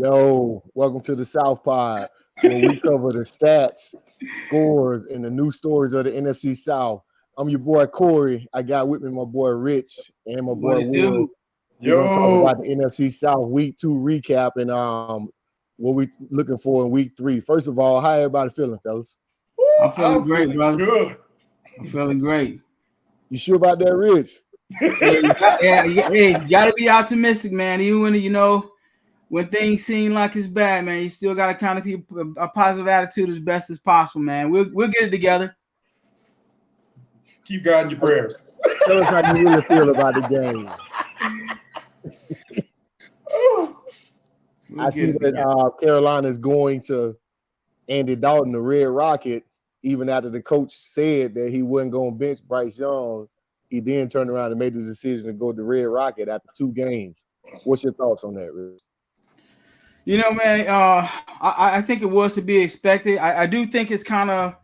Yo, welcome to the South Pod, where we cover the stats, scores, and the new stories of the NFC South. I'm your boy Corey. I got with me my boy Rich and my What boy it Will. do? We're gonna talk Yo, about the NFC South Week 2 recap and what we looking for in Week 3. First of all, how everybody feeling, fellas? I'm feeling I'm great, feeling brother. good. I'm feeling great. You sure about that, Rich? Hey, you gotta be optimistic, man. Even when when things seem like it's bad, man, you still gotta kind of keep a positive attitude as best as possible, man. We'll get it together. Keep guiding your prayers. Tell us how you really feel about the game. We'll I get see it that together. Carolina is going to Andy Dalton, the Red Rocket, even after the coach said that he wasn't going to bench Bryce Young. He then turned around and made the decision to go to Red Rocket after 2 games. What's your thoughts on that, Rich? Man, I think it was to be expected. I do think it's kind of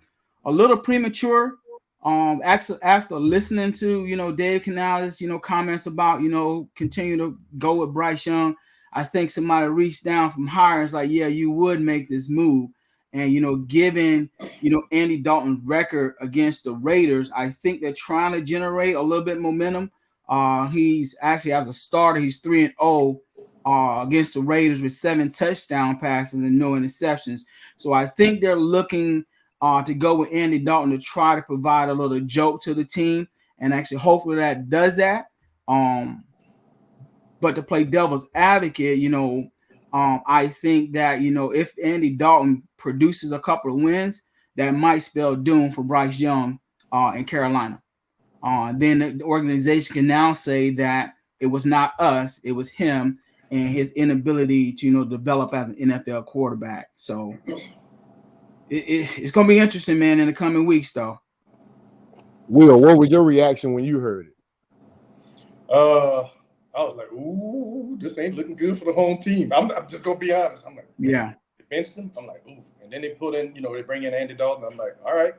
a little premature. Actually, after listening to Dave Canales, comments about continue to go with Bryce Young, I think somebody reached down from higher. It's like, yeah, you would make this move, and given Andy Dalton's record against the Raiders, I think they're trying to generate a little bit momentum. He's actually, as a starter, he's 3-0 against the Raiders with 7 touchdown passes and no interceptions. So I think they're looking to go with Andy Dalton to try to provide a little joke to the team, and actually hopefully that does that. But to play devil's advocate, I think that if Andy Dalton produces a couple of wins, that might spell doom for Bryce Young in Carolina. Then the organization can now say that it was not us, it was him and his inability to develop as an NFL quarterback. So it's going to be interesting, man, in the coming weeks, though. Will, what was your reaction when you heard it? I was like, ooh, this ain't looking good for the home team. I'm just gonna be honest. I'm like, yeah, they benched him. I'm like, ooh, and then they put in, they bring in Andy Dalton. I'm like, all right,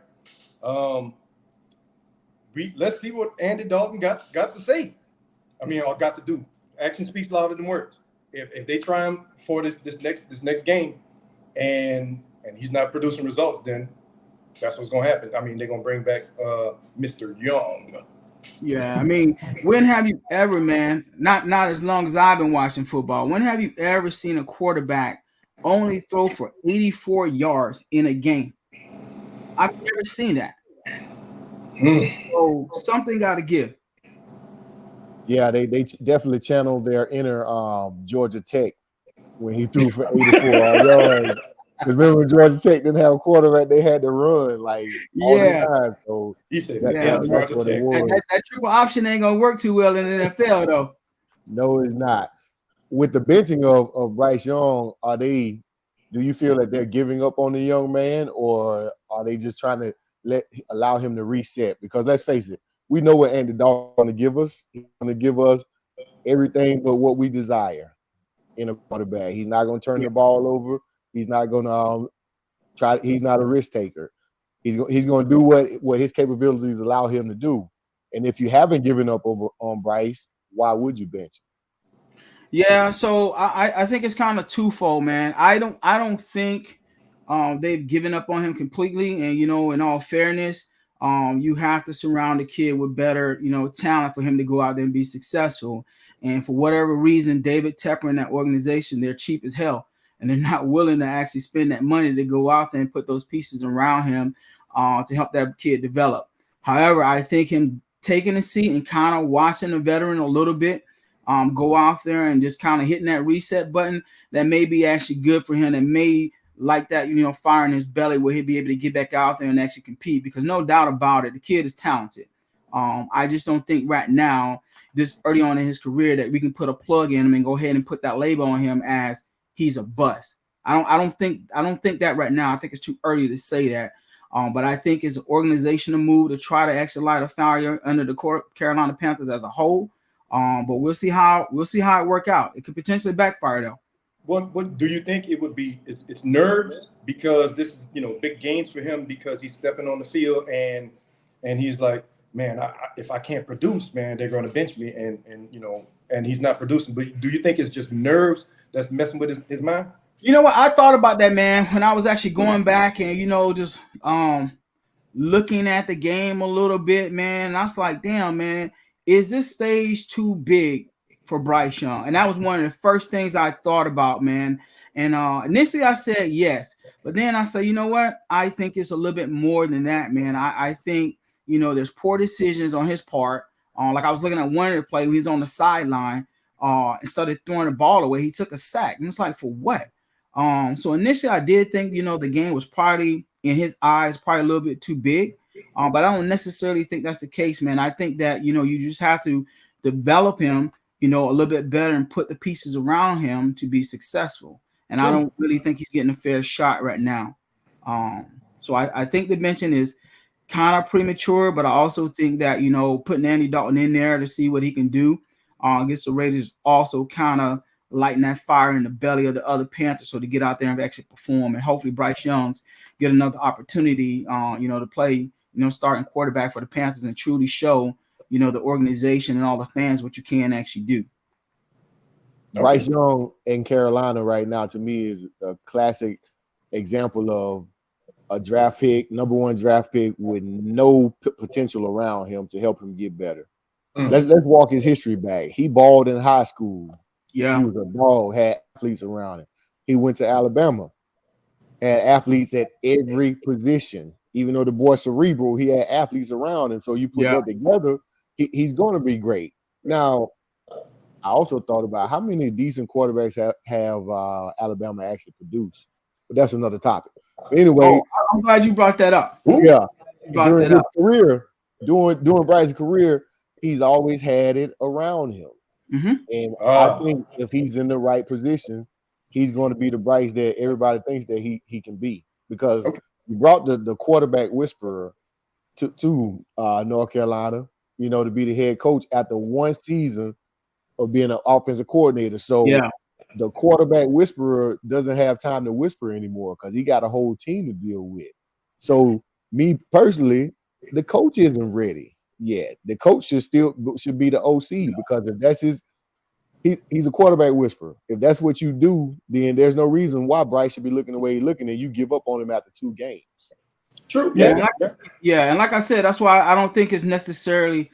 let's see what Andy Dalton got to say. I mean, or got to do. Action speaks louder than words. If they try him for this next game, and he's not producing results, then that's what's gonna happen. I mean, they're gonna bring back Mr. Young. Yeah, I mean, when have you ever, man, not as long as I've been watching football, when have you ever seen a quarterback only throw for 84 yards in a game? I've never seen that. So something got to give. Yeah, they definitely channeled their inner Georgia Tech when he threw for 84 yards. Because remember, Georgia Tech didn't have a quarterback; they had to run like all the time. So he said, that's what it was. That triple option ain't gonna work too well in the NFL, though. No, it's not. With the benching of Bryce Young, do you feel that they're giving up on the young man, or are they just trying to allow him to reset? Because let's face it, we know what Andy Dalton going to give us. He's going to give us everything but what we desire in a quarterback. He's not going to turn the ball over. He's not going to try. He's not a risk taker. He's going to do what his capabilities allow him to do. And if you haven't given up on Bryce, why would you bench him? Yeah, so I think it's kind of twofold, man. I don't think they've given up on him completely. And in all fairness, you have to surround the kid with better talent for him to go out there and be successful. And for whatever reason, David Tepper and that organization, they're cheap as hell, and they're not willing to actually spend that money to go out there and put those pieces around him to help that kid develop. However, I think him taking a seat and kind of watching the veteran a little bit go out there and just kind of hitting that reset button, that may be actually good for him, and may like that, fire in his belly where he'll be able to get back out there and actually compete, because no doubt about it, the kid is talented. I just don't think right now, this early on in his career, that we can put a plug in him and go ahead and put that label on him as he's a bust. I don't think that right now. I think it's too early to say that. But I think it's an organizational move to try to actually light a fire under the Carolina Panthers as a whole. But we'll see how it work out. It could potentially backfire though. What do you think it would be? It's nerves, because this is big gains for him, because he's stepping on the field and he's like, man, if I can't produce, man, they're going to bench me, and he's not producing. But do you think it's just nerves that's messing with his mind? You know what? I thought about that, man, when I was actually going back and just looking at the game a little bit, man. And I was like, damn, man, is this stage too big for Bryce Young? And that was one of the first things I thought about, man. And initially I said yes, but then I said, you know what? I think it's a little bit more than that, man. I think, there's poor decisions on his part. Like I was looking at one of the play when he's on the sideline, instead of throwing the ball away, he took a sack. And it's like, for what? So initially I did think, the game was probably in his eyes, probably a little bit too big. But I don't necessarily think that's the case, man. I think that, you just have to develop him, a little bit better and put the pieces around him to be successful. And I don't really think he's getting a fair shot right now. So I think the mention is kind of premature, but I also think that, putting Andy Dalton in there to see what he can do against the Raiders also kind of lighting that fire in the belly of the other Panthers, so to get out there and actually perform. And hopefully Bryce Young's get another opportunity, to play, starting quarterback for the Panthers and truly show, the organization and all the fans what you can actually do. Bryce Young in Carolina right now, to me, is a classic example of a draft pick, number one draft pick with no potential around him to help him get better. Let's walk his history back. He balled in high school. Yeah. He was a dog, had athletes around him. He went to Alabama, had athletes at every position. Even though the boy's cerebral, he had athletes around him. So you put that together, he's going to be great. Now, I also thought about how many decent quarterbacks have Alabama actually produced. But that's another topic. But anyway, I'm glad you brought that up. Yeah. During his career, during Bryce's career, he's always had it around him. And I think if he's in the right position, he's going to be the Bryce that everybody thinks that he can be, because you brought the quarterback whisperer to North Carolina, to be the head coach after one season of being an offensive coordinator. So the quarterback whisperer doesn't have time to whisper anymore because he got a whole team to deal with. So me personally, the coach isn't ready yet. The coach should be the OC, because if that's he's a quarterback whisperer. If that's what you do, then there's no reason why Bryce should be looking the way he's looking and you give up on him after 2 games. True. And like I said, that's why I don't think it's necessarily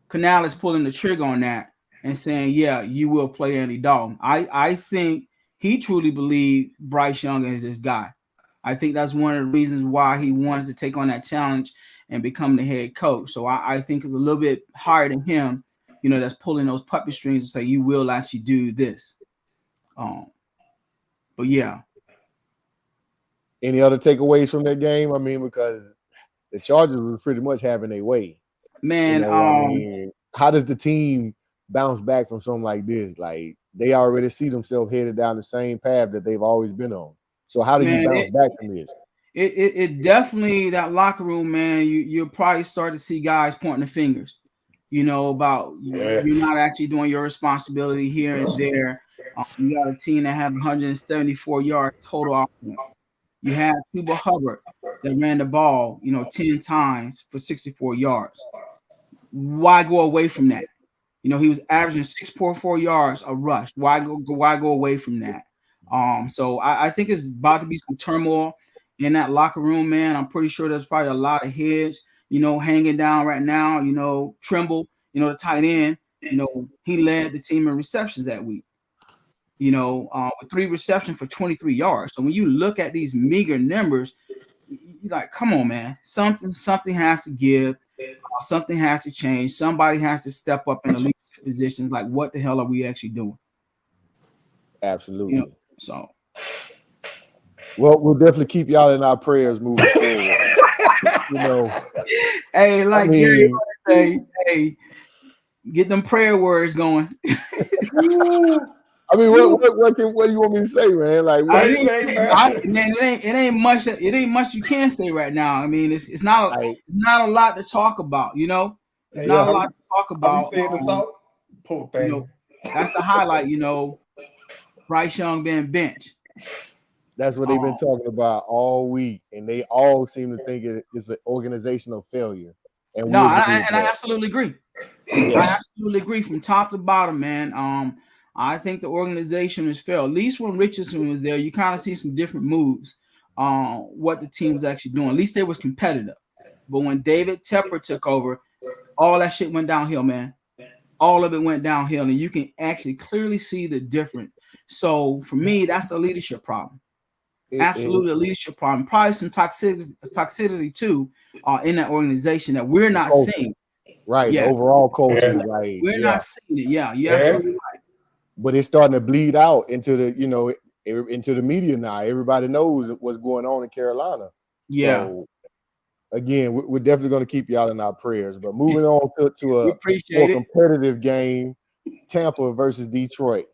Canales pulling the trigger on that and saying, you will play Andy Dalton. I think he truly believed Bryce Young is his guy. I think that's one of the reasons why he wanted to take on that challenge and become the head coach. So I think it's a little bit higher than him, that's pulling those puppy strings to say you will actually do this. But yeah. Any other takeaways from that game? I mean, because the Chargers were pretty much having their way. Man, how does the team bounce back from something like this? Like, they already see themselves headed down the same path that they've always been on. So how do you bounce back from this? It definitely, that locker room, man, you'll probably start to see guys pointing the fingers, about you're not actually doing your responsibility here and there. You got a team that had 174 yards total offense. You had Tuba Hubbard that ran the ball, 10 times for 64 yards. Why go away from that? He was averaging 6.4 yards a rush. Why go away from that? So I think it's about to be some turmoil in that locker room, man. I'm pretty sure there's probably a lot of heads, hanging down right now. Trimble, the tight end, he led the team in receptions that week. With 3 receptions for 23 yards. So when you look at these meager numbers, you're like, come on, man. Something has to give. Something has to change. Somebody has to step up in the leadership positions. Like, what the hell are we actually doing? Absolutely. So, well, we'll definitely keep y'all in our prayers moving forward. Hey, like Gary say, hey, get them prayer words going. I mean, what do you want me to say, man? Like, it ain't much. It ain't much you can say right now. I mean, it's not a lot to talk about. It's not a lot to talk about. Saying the South? Poor thing. That's the highlight. Bryce Young being benched. That's what they've been talking about all week, and they all seem to think it's an organizational failure. And I absolutely agree. I absolutely agree from top to bottom, man. I think the organization has failed. At least when Richardson was there, you kind of see some different moves on what the team was actually doing. At least they was competitive. But when David Tepper took over, all that shit went downhill, man. All of it went downhill, and you can actually clearly see the difference. So for me, that's a leadership problem. Absolutely a leadership problem. Probably some toxicity too in that organization that we're not seeing. Right. Yeah. The overall culture is like we're not seeing it. Yeah, you're absolutely right. But it's starting to bleed out into the, into the media now. Everybody knows what's going on in Carolina. Yeah. So again, we're definitely going to keep y'all in our prayers. But moving on to a more competitive game, Tampa versus Detroit.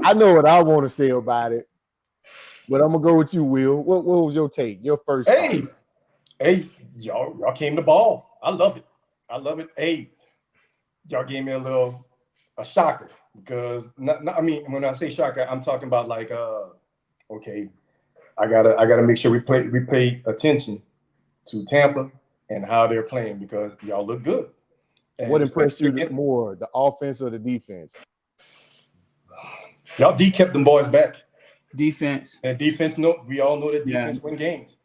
I know what I want to say about it, but I'm gonna go with you, Will. What was your take? Your first? Hey, y'all came to ball. I love it. Hey, y'all gave me a shocker because I mean, when I say shocker, I'm talking about like okay, I gotta make sure we pay attention to Tampa and how they're playing because y'all look good. And what impressed you more, the offense or the defense? Y'all kept them boys back. Defense. And defense, we all know that defense win games.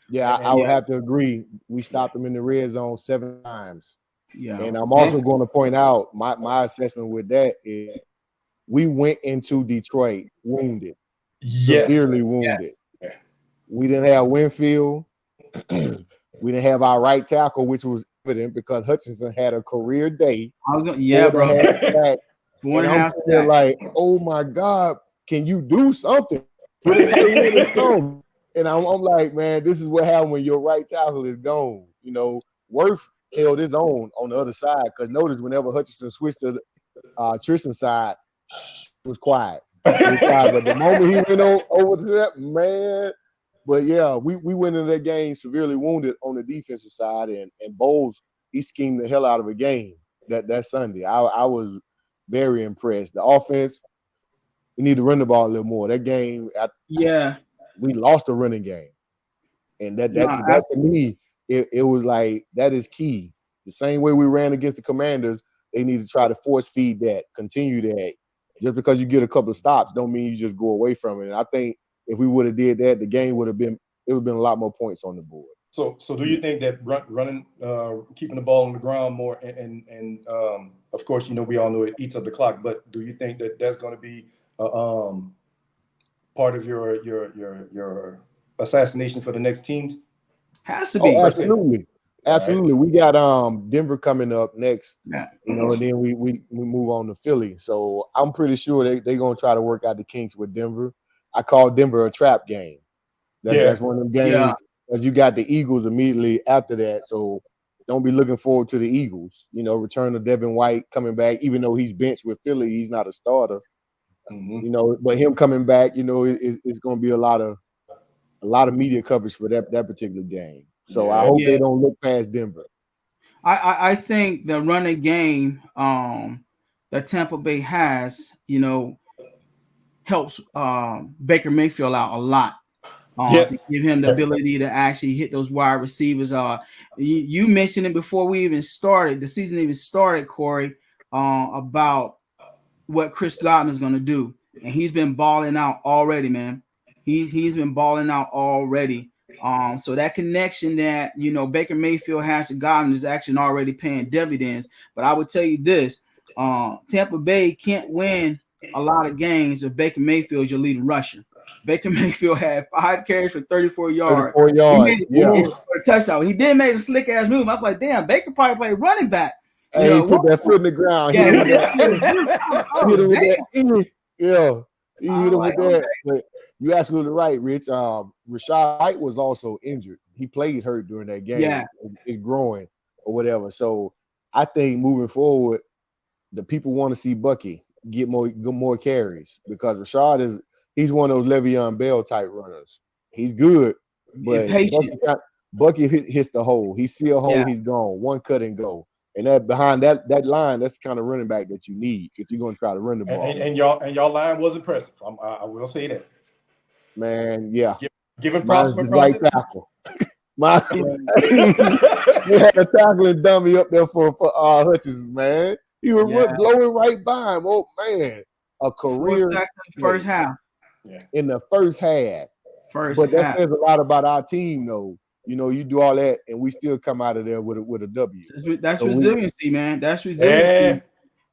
Yeah, I would have to agree. We stopped them in the red zone 7 times. Yeah. And I'm also going to point out my assessment with that is we went into Detroit wounded, severely wounded. Yes. We didn't have Winfield. We didn't have our right tackle, which was evident because Hutchinson had a career day. I was going, bro. And I'm saying like, oh my God, can you do something? Put a tight end or something. And I'm like, man, this is what happened when your right tackle is gone. Worth held his own on the other side because notice whenever Hutchinson switched to the Tristan's side, it was quiet. But the moment he went over to that, man. But yeah, we went into that game severely wounded on the defensive side, and Bowles, he schemed the hell out of a game that Sunday. I was very impressed. The offense, we need to run the ball a little more. That game, we lost the running game, and that to me, it was like that is key. The same way we ran against the Commanders, they need to try to force feed that, continue that. Just because you get a couple of stops, don't mean you just go away from it. And I think if we would have did that, the game would have been a lot more points on the board. So do you think that running, keeping the ball on the ground more, and of course, we all know it eats up the clock, but do you think that that's going to be part of your assassination for the next teams? Has to be. Absolutely. We got Denver coming up next, and then we move on to Philly. So I'm pretty sure they're going to try to work out the kinks with Denver. I call Denver a trap game. That's one of them games, as you got the Eagles immediately after that. So don't be looking forward to the Eagles. Return of Devin White coming back, even though he's benched with Philly, he's not a starter. But him coming back, it's going to be a lot of media coverage for that particular game. So I hope they don't look past Denver. I think the running game that Tampa Bay has, helps Baker Mayfield out a lot. To give him the ability to actually hit those wide receivers. You mentioned it before we even started, the season even started, Corey, about what Chris Godwin is going to do. And he's been balling out already, man. He's been balling out already. So that connection that, Baker Mayfield has to Godwin is actually already paying dividends. But I would tell you this, Tampa Bay can't win a lot of games if Baker Mayfield is your leading rusher. Baker Mayfield had 5 carries for 34 yards. 34 yards. He made a touchdown. He did make a slick ass move. I was like, damn, Baker probably played running back. Hey, he put that foot in the ground. Yeah, he hit him with that. Yeah, he hit him with that. But you're absolutely right, Rich. Rashad White was also injured. He played hurt during that game. Yeah. It's growing or whatever. So I think moving forward, the people want to see Bucky get more carries because Rashad he's one of those Le'Veon Bell type runners. He's good, but Bucky hits the hole. He see a hole, he's gone. One cut and go. And that behind that line, that's the kind of running back that you need if you're going to try to run the ball. And y'all line was impressive. I will say that. Man, yeah. Giving props for right tackle. They had a tackling dummy up there for Hutchins, man. He was Yeah. blowing right by him. Oh man, a 4 career sacks in the first half. in the first half. First But that half. says a lot about our team, though. You know, you do all that, and we still come out of there with a W. That's So resiliency, man. That's resiliency. Yeah.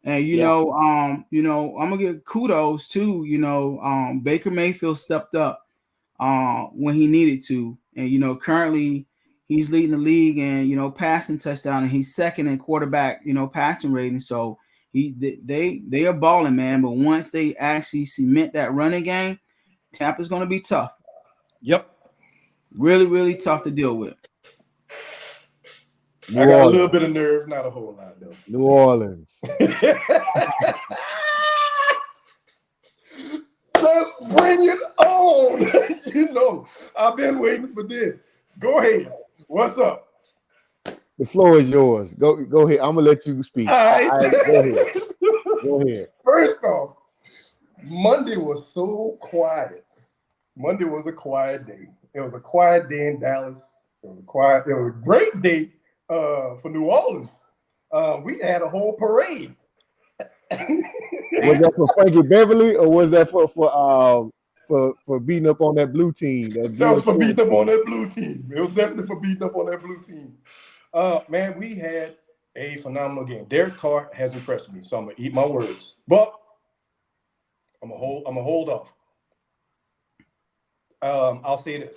And you know, I'm gonna give kudos too. Baker Mayfield stepped up when he needed to, and currently he's leading the league in passing touchdown, and he's second in quarterback passing rating. So they are balling, man. But once they actually cement that running game, Tampa's gonna be tough. Yep. Really, really tough to deal with. New I got Orleans. a little bit of nerve, not a whole lot though. New Orleans. Just bring it on. I've been waiting for this. Go ahead. What's up? The floor is yours. Go ahead. I'm gonna let you speak. All right. Go ahead. Go ahead. First off, Monday was so quiet. Monday was a quiet day. It was a quiet day in Dallas. It was a great day for New Orleans. We had a whole parade. Was that for Frankie Beverly, or was that for beating up on that blue team? That was for beating up on that blue team. It was definitely for beating up on that blue team. Man, we had a phenomenal game. Derek Carr has impressed me, so I'm gonna eat my words. But I'm gonna hold off. I'll say this.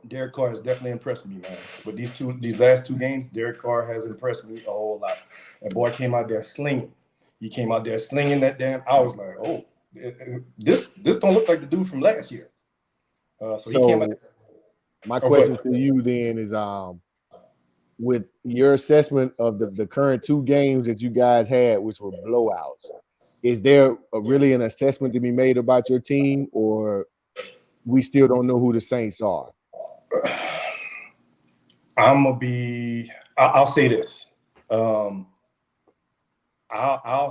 Derek Carr has definitely impressed me, man. With these last two games, Derek Carr has impressed me a whole lot. That boy came out there slinging. He came out there slinging that damn. I was like, oh, this don't look like the dude from last year. So he came out. My question to you then is, with your assessment of the current two games that you guys had, which were blowouts, is there really an assessment to be made about your team, or we still don't know who the Saints are? I'll say this. I'll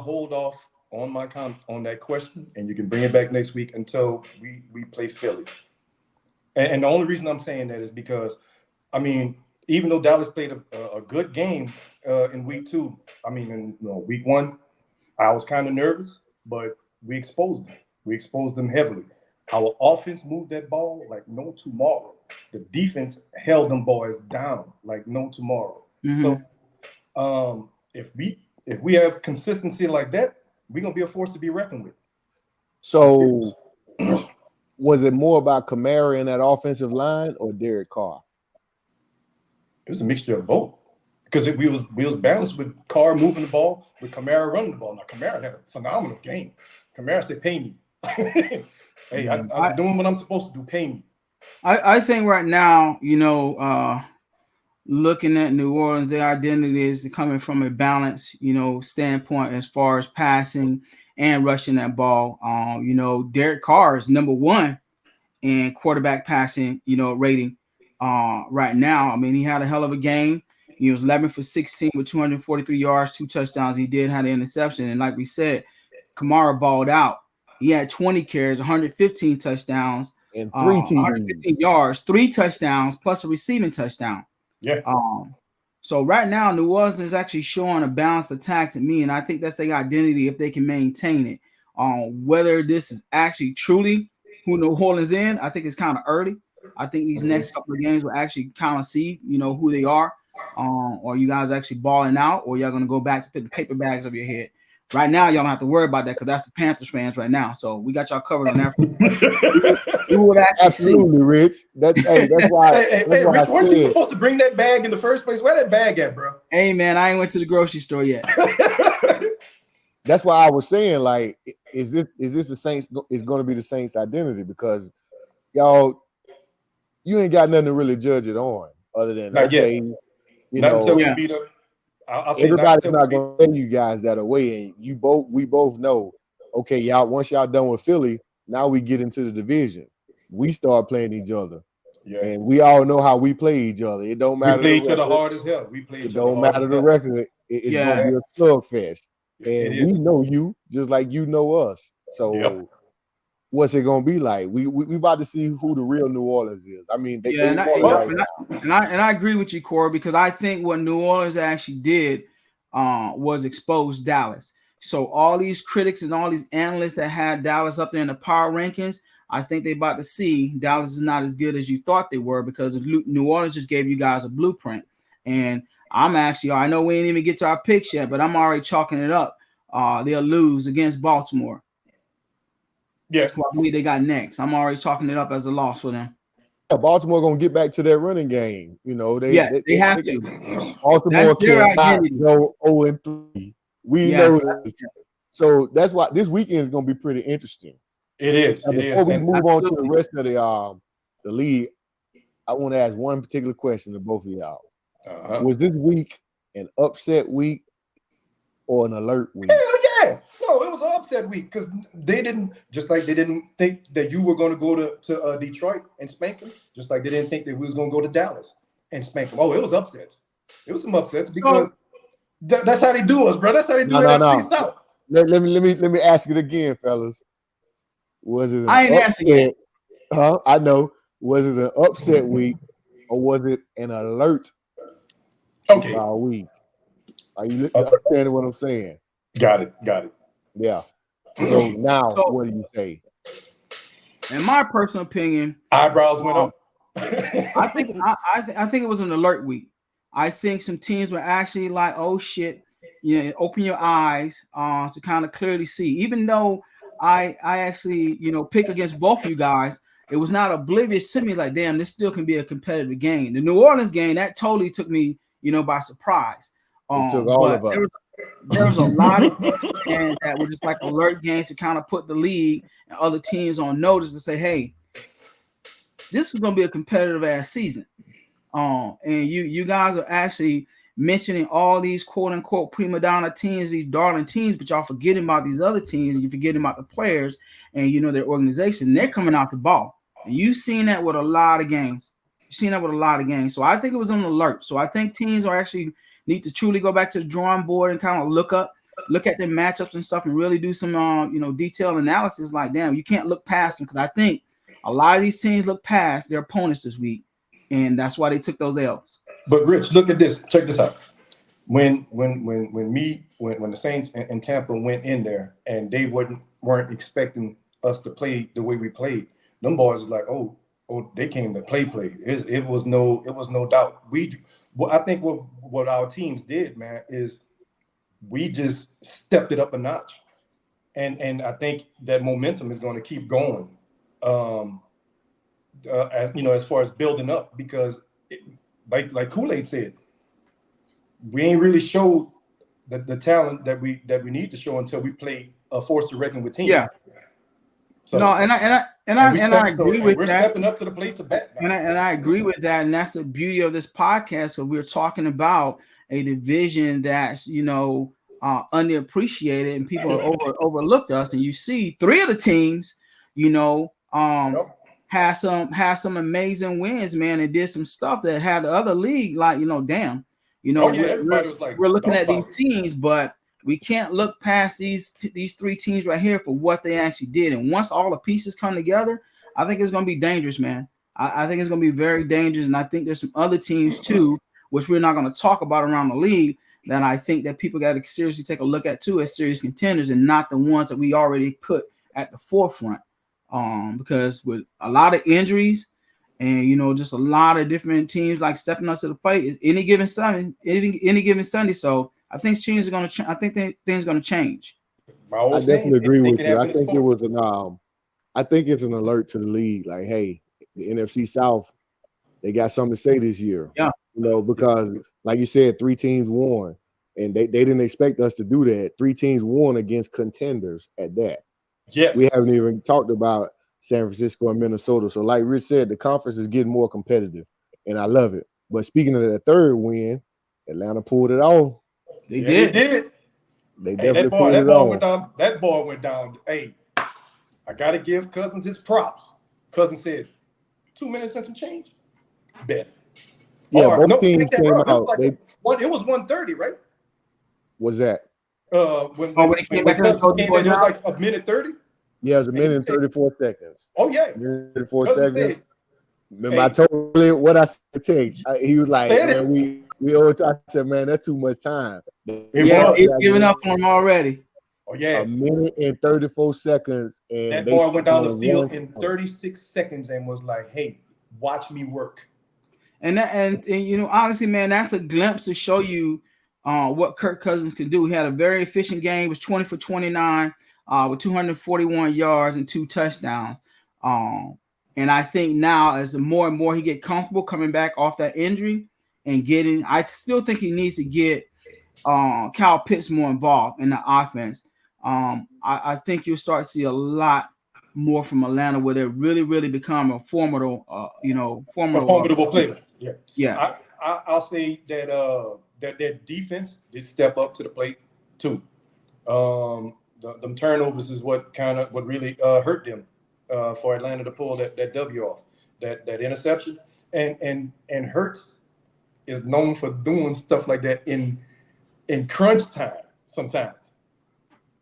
hold off on my on that question, and you can bring it back next week until we play Philly. And the only reason I'm saying that is because, I mean, even though Dallas played a good game in week 2, I mean, in week 1, I was kind of nervous, but we exposed them. We exposed them heavily. Our offense moved that ball like no tomorrow. The defense held them boys down like no tomorrow. Mm-hmm. So if we have consistency like that, we're gonna be a force to be reckoned with. So was it more about Kamara in that offensive line or Derek Carr? It was a mixture of both. Because we was balanced with Carr moving the ball, with Kamara running the ball. Now Kamara had a phenomenal game. Kamara said, "Pay me." Hey, I'm doing what I'm supposed to do. Pay me. I think right now, looking at New Orleans, their identity is coming from a balance, standpoint as far as passing and rushing that ball. Derek Carr is number 1 in quarterback passing, rating right now. I mean, he had a hell of a game. He was 11 for 16 with 243 yards, 2 touchdowns. He did have an interception. And like we said, Kamara balled out. He had 20 carries, 115 touchdowns, and 3 TDs. 115 yards, 3 touchdowns, plus a receiving touchdown. Yeah. So right now, New Orleans is actually showing a balanced attack to me, and I think that's their identity if they can maintain it. Whether this is actually truly who New Orleans in, I think it's kind of early. I think these next couple of games will actually kind of see, who they are. Or you guys actually balling out, or y'all gonna go back to put the paper bags over your head. Right now, y'all don't have to worry about that because that's the Panthers fans right now. So we got y'all covered on that. We would actually absolutely, see. Rich. That's why. Hey, Rich, weren't you supposed to bring that bag in the first place? Where that bag at, bro? Hey, man, I ain't went to the grocery store yet. That's why I was saying, like, is this the Saints? Is going to be the Saints' identity, because y'all, you ain't got nothing to really judge it on other than not okay, yet. Not until we beat up. Everybody's not going to tell you guys that away, and we both know. Okay, y'all. Once y'all done with Philly, now we get into the division. We start playing each other, and we all know how we play each other. It don't matter. We play each other hard as hell. It don't matter the record. It's gonna be a slugfest, and we know you just like you know us. So, what's it gonna be like? We about to see who the real New Orleans is. I mean, I agree with you, Corey, because I think what New Orleans actually did, was exposed Dallas. So all these critics and all these analysts that had Dallas up there in the power rankings, I think they about to see Dallas is not as good as you thought they were, because New Orleans just gave you guys a blueprint. And I'm actually, I know we ain't even get to our picks yet, but I'm already chalking it up. They'll lose against Baltimore. Yeah, who I believe they got next. I'm already chalking it up as a loss for them. Baltimore gonna get back to their running game. You know, they have to. Baltimore That's their cannot identity. go 0-3. We know this. So that's why this weekend is gonna be pretty interesting. It is. Now, it before is. we And move on to the rest of the league, I want to ask one particular question to both of y'all. Was this week an upset week or an alert week? Hell yeah. No, it was an upset week because they didn't think that you were going to go to Detroit and spank them, just like they didn't think that we was going to go to Dallas and spank them. Oh, it was upsets. It was some upsets because that's how they do us, bro. That's how they do NFC South. Let me ask it again, fellas. Was it an I ain't asking it. I know. Was it an upset week or was it an alert week? Are you understanding what I'm saying? Got it. Yeah. So now, what do you say? In my personal opinion, eyebrows went up. I think it was an alert week. I think some teams were actually like, oh shit, open your eyes to kind of clearly see. Even though I actually, pick against both you guys, it was not oblivious to me. Like, damn, this still can be a competitive game. The New Orleans game, that totally took me, by surprise. It took all of us. There was a lot of games that were just like alert games to kind of put the league and other teams on notice to say, hey, this is going to be a competitive ass season. And you guys are actually mentioning all these quote unquote prima donna teams, these darling teams, but y'all forgetting about these other teams and you're forgetting about the players and their organization. They're coming out the ball. And you've seen that with a lot of games. So I think it was an alert. So I think teams are actually need to truly go back to the drawing board and kind of look at their matchups and stuff and really do some detailed analysis. Like, damn, you can't look past them, because I think a lot of these teams look past their opponents this week, and that's why they took those L's. But Rich, look at this. Check this out. When the Saints and Tampa went in there and they weren't expecting us to play the way we played, them boys was like, oh, they came to play. It was no doubt. I think what our teams did, man, is we just stepped it up a notch, and I think that momentum is going to keep going. As far as building up, because like Kool-Aid said, we ain't really showed the talent that we need to show until we play a force to reckon with team. Yeah. So, no, and I agree with that. We're stepping up to the plate to bat. And I agree with that, and that's the beauty of this podcast. So we're talking about a division that's underappreciated and people overlooked us. And you see 3 of the teams, has some amazing wins, man, and did some stuff that had the other league like, damn, we're looking at these teams, but we can't look past these 3 teams right here for what they actually did. And once all the pieces come together, I think it's going to be dangerous, man. I think it's going to be very dangerous. And I think there's some other teams too, which we're not going to talk about around the league, that I think that people got to seriously take a look at too as serious contenders, and not the ones that we already put at the forefront. Because with a lot of injuries and just a lot of different teams like stepping up to the plate is any given Sunday. So I think things are going to things are going to change. I definitely agree with you. I think it was I think it's an alert to the league. Like, hey, the NFC South, they got something to say this year. Yeah, because like you said, 3 teams won, and they didn't expect us to do that. 3 teams won against contenders at that. Yes. We haven't even talked about San Francisco and Minnesota. So like Rich said, the conference is getting more competitive, and I love it. But speaking of the 3rd win, Atlanta pulled it off. They did. They definitely pulled it off. That ball went down. Hey, I got to give Cousins his props. Cousins said, 2 minutes and some change. Bet. Yeah, both teams came out. It was 1:30, right? What's that? When he came back, it was like a minute 30. Yeah, it was a minute and 34 seconds. Oh yeah, 34 seconds. Remember, I told him what I said. He was like, man, I said, man, that's too much time. It Yeah, was. he's giving up on him already. Oh A yeah. minute and 34 seconds, and That they boy went down the on field one in corner. 36 seconds and was like, "Hey, watch me work." And you know, honestly, man, that's a glimpse to show you what Kirk Cousins can do. He had a very efficient game, was 20 for 29 with 241 yards and 2 touchdowns. And I think now, as the more and more he get comfortable coming back off that injury and getting, I still think he needs to get Kyle Pitts more involved in the offense. I think you'll start to see a lot more from Atlanta, where they really become a formidable, A formidable player. Yeah. Yeah. I'll say that that their defense did step up to the plate too. Them turnovers is what really hurt them for Atlanta to pull that W off, that interception, and Hurts is known for doing stuff like that in crunch time sometimes,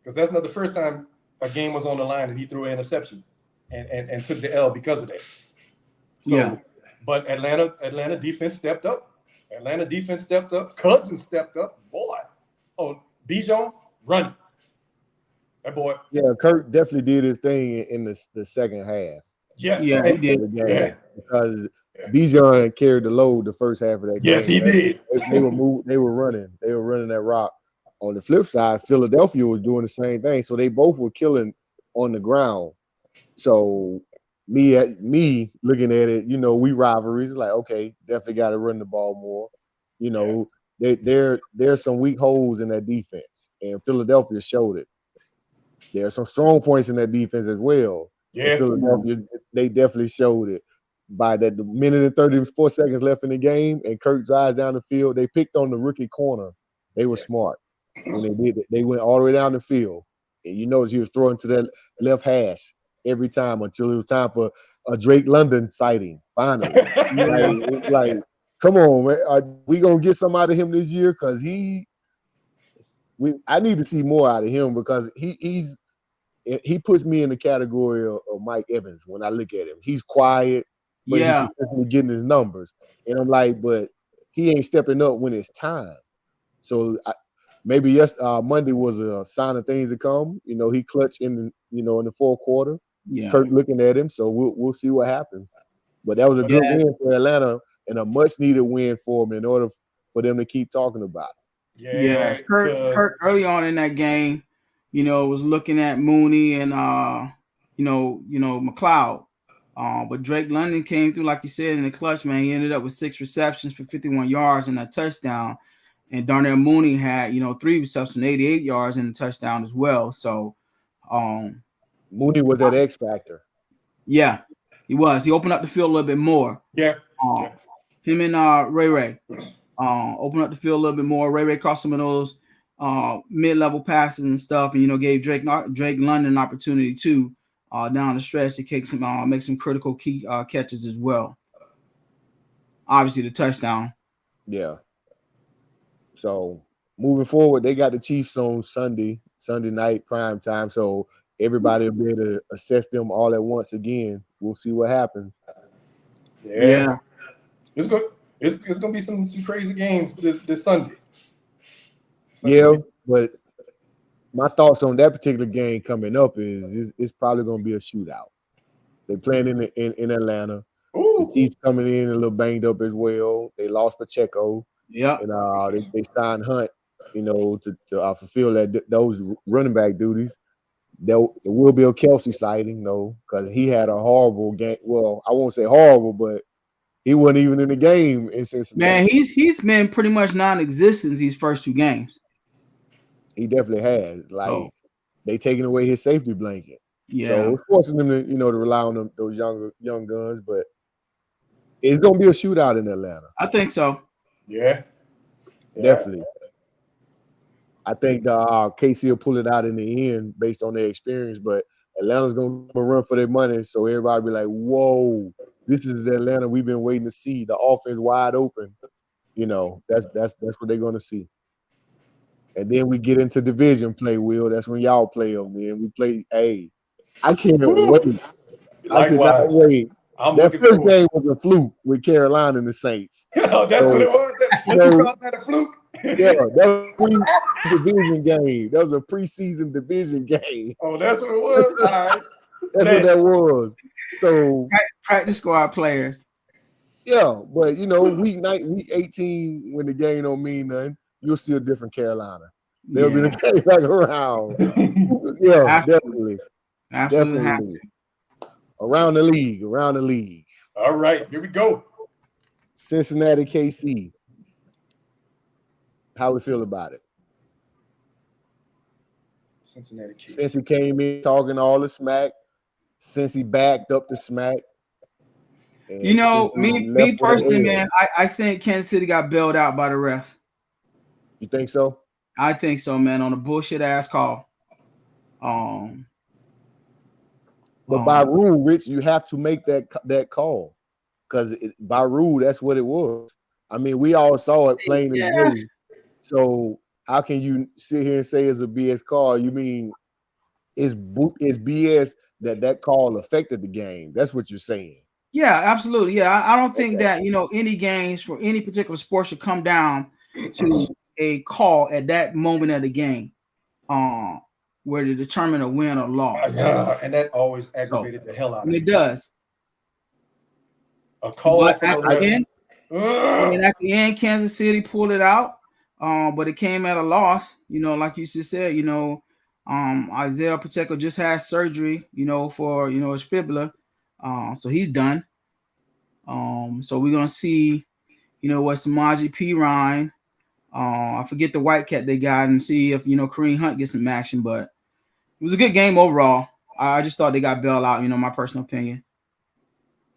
because that's not the first time a game was on the line and he threw an interception and took the L because of that. So, Yeah. but Atlanta defense stepped up. Atlanta defense stepped up. Cousins stepped up. Boy, oh, Bijan running. That boy. Yeah, Kirk definitely did his thing in the second half Yes. Yeah, he did. of the game Yeah. because Bijan carried the load the first half of that Yes, game. he did. They were running that rock. On the flip side, Philadelphia was doing the same thing, so they both were killing on the ground. So me looking at it, you know, we rivalries like, okay, definitely got to run the ball more. You know, there's some weak holes in that defense, and Philadelphia showed it. There are some strong points in that defense as well. And Yeah. Philadelphia, they definitely showed it. By that the minute and 34 seconds left in the game, and Kirk drives down the field, they picked on the rookie corner. They were smart when they did it. They went all the way down the field, and you notice he was throwing to that left hash every time until it was time for a Drake London sighting. Finally, like, come on, man, are we gonna get some out of him this year? Because I need to see more out of him because he puts me in the category of Mike Evans when I look at him. He's quiet, but he's consistently getting his numbers. And I'm like, but he ain't stepping up when it's time. So maybe Monday was a sign of things to come. You know, he clutched in the fourth quarter. Yeah. Kirk looking at him, so we'll see what happens. But that was a good win for Atlanta and a much needed win for them in order for them to keep talking about it. Yeah. Kirk early on in that game, you know, was looking at Mooney and McLeod. But Drake London came through, like you said, in the clutch, man. He ended up with 6 receptions for 51 yards and a touchdown. And Darnell Mooney had, 3 receptions, 88 yards and a touchdown as well. So Mooney was that X factor. Yeah, he was. He opened up the field a little bit more. Yeah. Him and Ray opened up the field a little bit more. Ray caught some of those mid-level passes and stuff, and gave Drake London an opportunity too down the stretch to make some critical key catches as well. Obviously, the touchdown. Yeah. So moving forward, they got the Chiefs on Sunday night prime time. So everybody will be able to assess them all at once again. We'll see what happens. Yeah. It's gonna be some crazy games this Sunday. Yeah, but my thoughts on that particular game coming up is it's probably gonna be a shootout. They're playing in Atlanta. Ooh. The Chiefs coming in a little banged up as well. They lost Pacheco. Yeah. And they signed Hunt, to fulfill those running back duties. There will be a Kelsey sighting, though, because he had a horrible game. Well, I won't say horrible, but he wasn't even in the game in Cincinnati. Man, he's been pretty much non-existent these first 2 games. He definitely has. They taking away his safety blanket. Yeah. So it's forcing them to, to rely on those young guns. But it's gonna be a shootout in Atlanta. I think so. Yeah. Definitely. I think KC will pull it out in the end based on their experience, but Atlanta's going to run for their money, so everybody be like, whoa, this is the Atlanta we've been waiting to see. The offense wide open. That's what they're going to see. And then we get into division play, Will. That's when y'all play them, man. We play, I can't wait. I cannot wait. That first game was a fluke with Carolina and the Saints. That's what it was. You know, call that a fluke? yeah, that was a division game. That was a preseason division game. Oh, that's what it was. All right. That's what that was. So Practice squad players. yeah, but you know, week 18, when the game don't mean nothing, you'll see a different Carolina. They'll be the game back around. Yeah, Absolutely. definitely. Have to. Around the league. All right, here we go. Cincinnati KC. How we feel about it? Cincinnati KC. Since he came in talking all the smack, since he backed up the smack. You know, me personally, man, I think Kansas City got bailed out by the refs. You think so? I think so, man, on a bullshit ass call. But by rule, Rich, you have to make that call, because by rule, that's what it was. I mean, we all saw it plain as day. So how can you sit here and say it's a BS call? You mean it's BS that call affected the game? That's what you're saying. Yeah, absolutely. Yeah, I don't think that, you know, any games for any particular sport should come down to a call at that moment of the game, where to determine a win or loss. And that always aggravated the hell out of me. It does. A call but from at the end, and at the end, Kansas City pulled it out, but it came at a loss. You know, like you just said, you know, Isaiah Pacheco just had surgery, you know, for, you know, his fibula. So he's done. So we're gonna see, you know, what Samaje Perine, I forget the white cat they got, and see if, you know, Kareem Hunt gets some action. But it was a good game overall. I just thought they got bailed out, you know, my personal opinion.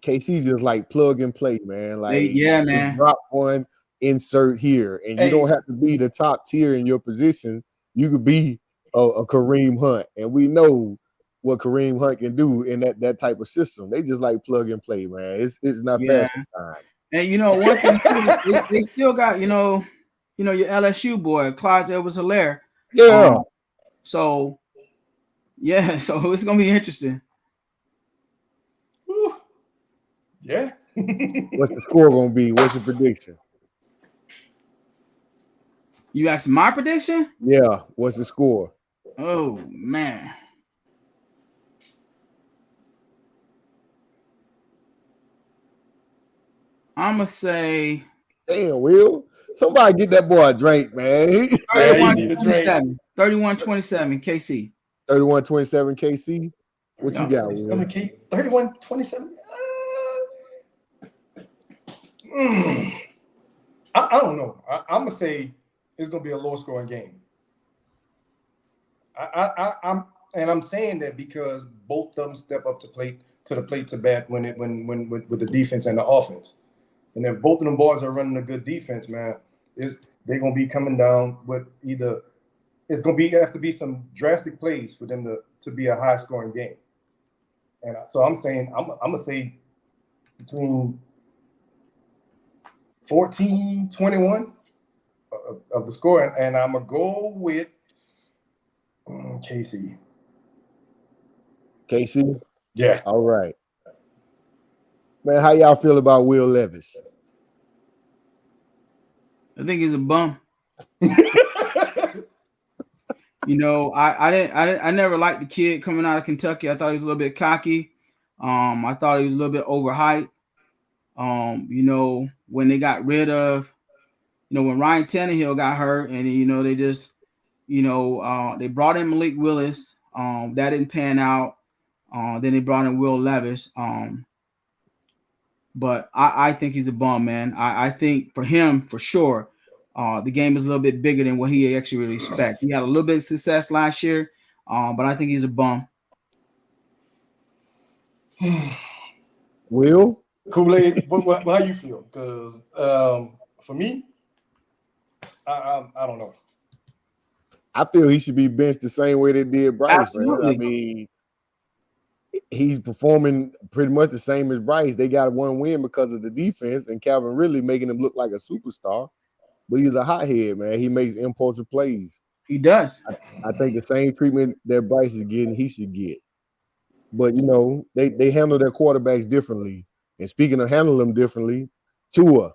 KC just like plug and play, man. Like, man, drop one, insert here, and you don't have to be the top tier in your position. You could be a Kareem Hunt, and we know what Kareem Hunt can do in that type of system. They just like plug and play, man. It's not fast time. And you know, one thing too, they still got, you know, your LSU boy, Clyde Edwards-Helaire. Yeah. So it's gonna be interesting. Whew. Yeah. What's the score gonna be? What's your prediction? You asked my prediction? Yeah. What's the score? Oh man. I'm gonna say, damn, Will. Somebody get that boy a drink, man. 31-27. 31-27 KC. 31-27 KC. What you got, Will? 31-27. I don't know. I'm gonna say it's gonna be a low scoring game. I'm saying that because both of them step up to the plate to bat when with the defense and the offense. And if both of them boys are running a good defense, man, they're gonna be coming down with either it's gonna be have to be some drastic plays for them to be a high scoring game. And so I'm saying I'm gonna say between 14-21 of the score, and I'm gonna go with KC. KC? Yeah. All right. Man, how y'all feel about Will Levis? I think he's a bum. You know, I never liked the kid coming out of Kentucky. I thought he was a little bit cocky. I thought he was a little bit overhyped. You know, when they got rid of, you know, when Ryan Tannehill got hurt, and you know, they just, you know, they brought in Malik Willis. That didn't pan out. Then they brought in Will Levis. But I think he's a bum, man. I think for him, for sure, the game is a little bit bigger than what he actually really expects. He had a little bit of success last year, but I think he's a bum. Will? Kool-Aid, how you feel? Because for me, I don't know. I feel he should be benched the same way they did Bryce. Absolutely. I mean, he's performing pretty much the same as Bryce. They got one win because of the defense, and Calvin Ridley making him look like a superstar. But he's a hothead, man. He makes impulsive plays. He does. I think the same treatment that Bryce is getting, he should get. But, you know, they handle their quarterbacks differently. And speaking of handling them differently, Tua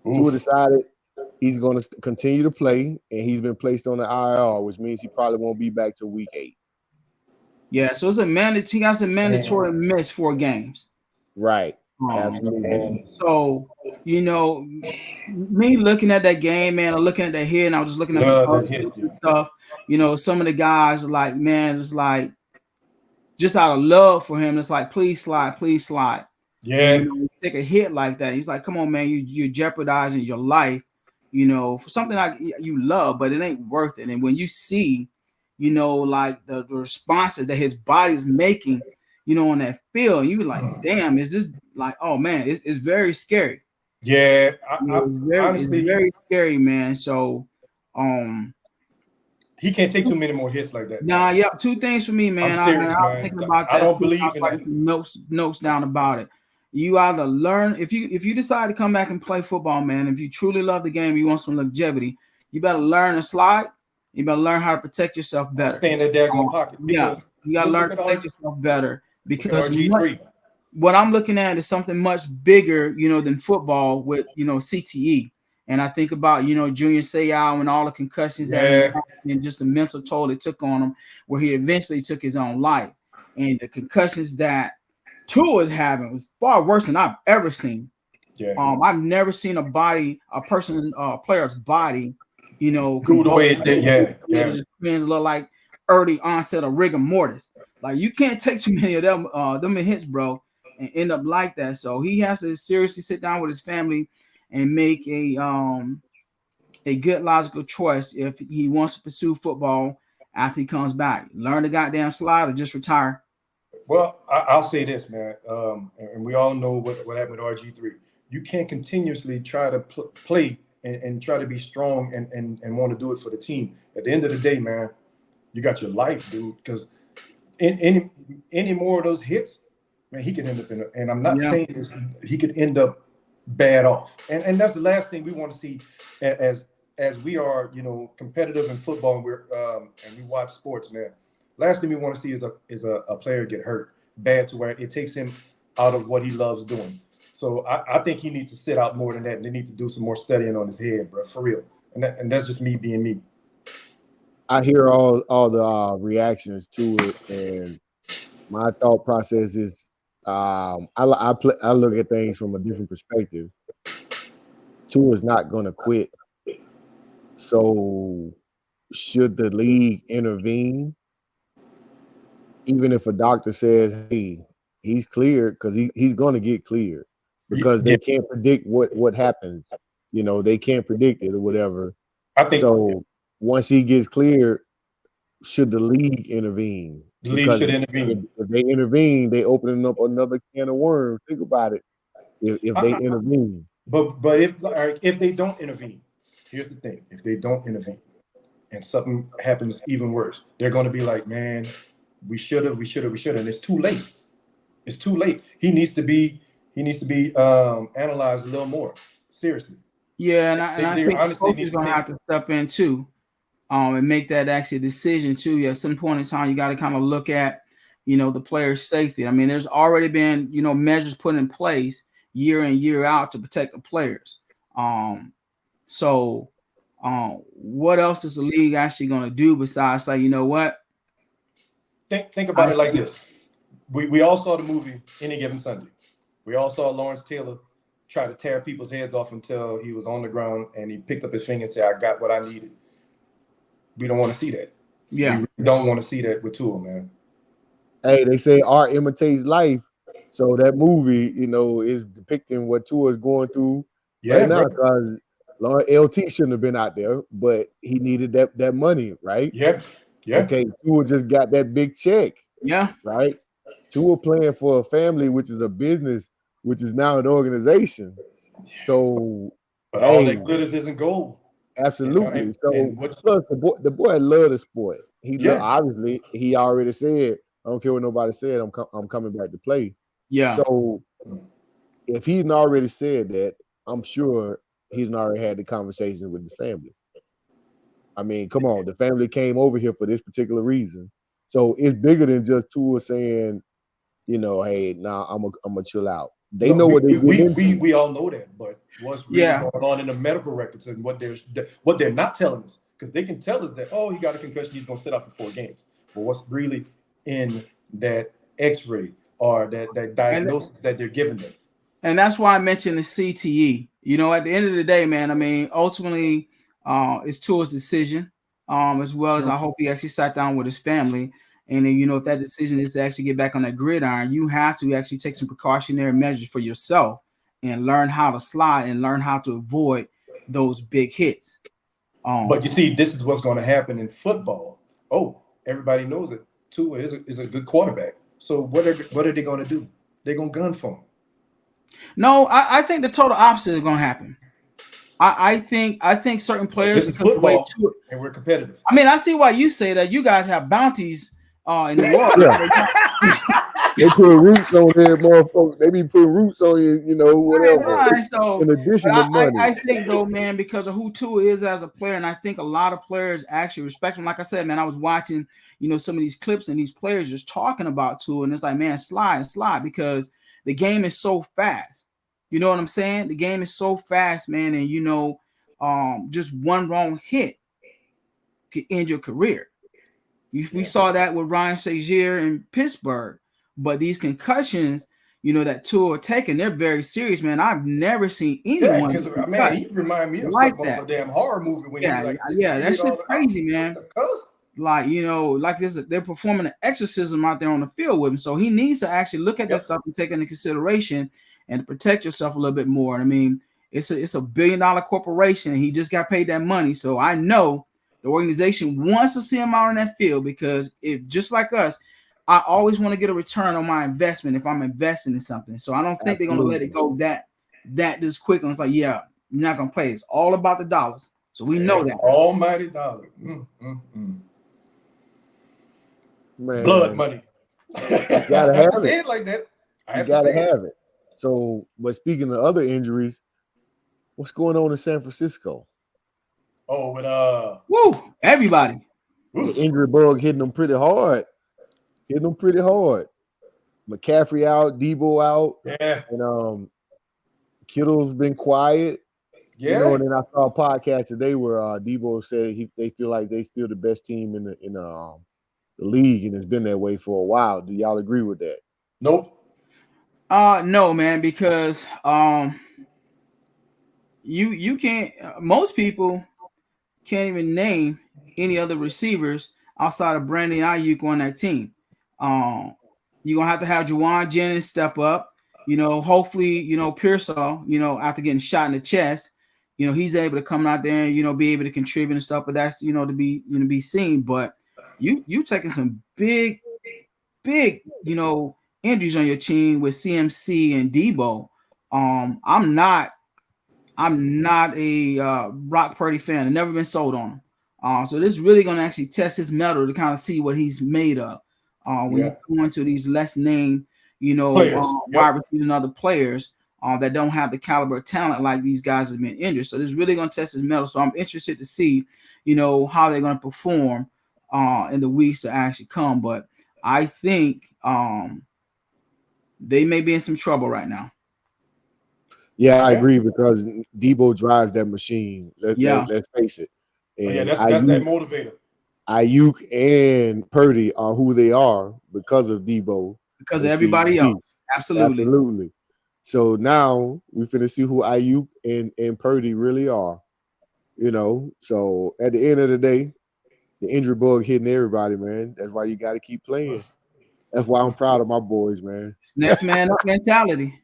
decided he's going to continue to play, and he's been placed on the IR, which means he probably won't be back till week 8. Yeah, so it's a he got some mandatory miss 4 games. Right. Absolutely. So, you know, me looking at that game, man, I'm looking at that hit, and I was just looking at some other stuff. You know, some of the guys are like, man, it's like just out of love for him, it's like, please slide, please slide. Yeah. And, you know, take a hit like that. He's like, come on, man, you're jeopardizing your life, you know, for something like you love, but it ain't worth it. And when you see, you know, like the responses that his body's making, you know, on that field, you like, damn, is this like, oh man, it's very scary. Yeah, it's very scary, man. So, he can't take too many more hits like that. Nah, yeah, 2 things for me, man. I'm thinking about that. I don't believe in that. Notes down about it. You either learn if you decide to come back and play football, man. If you truly love the game, you want some longevity. You better learn to slide. You better learn how to protect yourself better. Stay in that daggone pocket. Yeah, you gotta learn to protect yourself better because what I'm looking at is something much bigger, you know, than football with, you know, CTE. And I think about, you know, Junior Seau and all the concussions that and just the mental toll it took on him, where he eventually took his own life. And the concussions that Tua is having was far worse than I've ever seen. Yeah. I've never seen a player's body, you know, go the way it did. Yeah. It look like early onset of rigor mortis. Like you can't take too many of them hits, bro, and end up like that. So he has to seriously sit down with his family and make a good logical choice if he wants to pursue football after he comes back. Learn the goddamn slide or just retire. Well, I'll say this, man, and we all know what happened with RG3. You can't continuously try to play and try to be strong and want to do it for the team. At the end of the day, man, you got your life, dude, because in any more of those hits, man, he could end up and I'm not saying this, he could end up bad off. And that's the last thing we want to see as we are, you know, competitive in football and we watch sports, man. Last thing we want to see is a player get hurt bad to where it takes him out of what he loves doing. So I think he needs to sit out more than that, and they need to do some more studying on his head, bro, for real. And that's just me being me. I hear all the reactions to it, and my thought process is I look at things from a different perspective. Tua is not going to quit. So should the league intervene? Even if a doctor says, hey, he's cleared, because he's going to get cleared, because they can't predict what happens. You know, they can't predict it or whatever. I think so. Once he gets cleared, should the league intervene? The league should intervene. If they intervene, they opening up another can of worms. Think about it. If they intervene. But if they don't intervene, here's the thing: if they don't intervene, and something happens even worse, they're going to be like, man, we should have, and it's too late. It's too late. He needs to be analyzed a little more seriously. Yeah, and I think the coach is going to have to step in too, and make that actually a decision too. At some point in time, you got to kind of look at, you know, the player's safety. I mean, there's already been, you know, measures put in place year in, year out to protect the players. So what else is the league actually going to do besides say, you know what? Think about it like this. We all saw the movie Any Given Sunday. We all saw Lawrence Taylor try to tear people's heads off until he was on the ground and he picked up his finger and said, I got what I needed. We don't want to see that. Yeah. We don't want to see that with Tua, man. Hey, they say art imitates life. So that movie, you know, is depicting what Tua is going through right now, because LT shouldn't have been out there, but he needed that money, right? Yeah. Okay, Tua just got that big check. Yeah. Right? Tua playing for a family, which is a business, which is now an organization. So, but all that glitters isn't gold. Absolutely. Look, the boy loved the sport. Obviously, he already said, I don't care what nobody said, I'm coming back to play. Yeah. So if he's already said that, I'm sure he's already had the conversation with the family. I mean, come on, the family came over here for this particular reason. So it's bigger than just Tua saying, you know, hey, nah, I'm gonna chill out. they know what they get into. We all know that, but what's really going on in the medical records and what they're not telling us, because they can tell us that, oh, he got a concussion, he's going to sit out for 4 games. But what's really in that X-ray or that diagnosis that they're giving them? And that's why I mentioned the CTE. You know, at the end of the day, man, I mean, ultimately, it's Tua's decision, as well as I hope he actually sat down with his family. And then, you know, if that decision is to actually get back on that gridiron, you have to actually take some precautionary measures for yourself and learn how to slide and learn how to avoid those big hits. But you see, this is what's going to happen in football. Oh, everybody knows it. Tua is a good quarterback. So what are they going to do? They're going to gun for him. No, I think the total opposite is going to happen. I think certain players. This is football, and we're competitive. I mean, I see why you say that. You guys have bounties in the world. They put roots on there, motherfucker. They be putting roots on you, you know, whatever. Right. So, in addition to money, I think though, man, because of who Tua is as a player, and I think a lot of players actually respect him. Like I said, man, I was watching, you know, some of these clips and these players just talking about Tua, and it's like, man, slide, because the game is so fast. You know what I'm saying? The game is so fast, man, and you know, just one wrong hit could end your career. We saw that with Ryan Shazier in Pittsburgh, but these concussions, you know, that Tua taking, they're very serious, man. I've never seen anyone. Because man, he remind me of like that a damn horror movie. When that shit crazy, man. Like, you know, like this, they're performing an exorcism out there on the field with him. So he needs to actually look at that stuff and take into consideration and protect yourself a little bit more. I mean, it's a $1 billion corporation, and he just got paid that money. So I know the organization wants to see him out on that field, because if just like us, I always want to get a return on my investment if I'm investing in something. So I don't think they're going to let it go that this quick. And it's like, yeah, you're not going to play. It's all about the dollars. So we know that. Almighty dollar. Man, blood money. You gotta have say it like that. You gotta have it. So, but speaking of other injuries, what's going on in San Francisco? Oh, with everybody. The injury bug hitting them pretty hard. McCaffrey out, Debo out. Yeah. And Kittle's been quiet. Yeah. You know, and then I saw a podcast today where Debo said they feel like they still the best team in the league, and it's been that way for a while. Do y'all agree with that? Nope. No, man, because you can't. Most people can't even name any other receivers outside of Brandon Ayuk on that team. You're gonna have to have Juwan Jennings step up. You know, hopefully, you know, Pearsall, you know, after getting shot in the chest, you know, he's able to come out there and, you know, be able to contribute and stuff. But that's, you know, to be seen. But you taking some big, you know, injuries on your team with CMC and Debo. I'm not a Brock Purdy fan. I've never been sold on him. So this is really going to actually test his mettle to kind of see what he's made of. When you go into these less named, you know, wide receivers and other players that don't have the caliber of talent like these guys have been injured. So this is really going to test his mettle. So I'm interested to see, you know, how they're going to perform in the weeks to actually come. But I think they may be in some trouble right now. Yeah, I agree, because Debo drives that machine. Let's face it. And that's that motivator. Ayuk and Purdy are who they are because of Debo. Because of everybody else. Absolutely. So now we finna see who Ayuk and Purdy really are. You know, so at the end of the day, the injury bug hitting everybody, man. That's why you got to keep playing. That's why I'm proud of my boys, man. It's next man up mentality.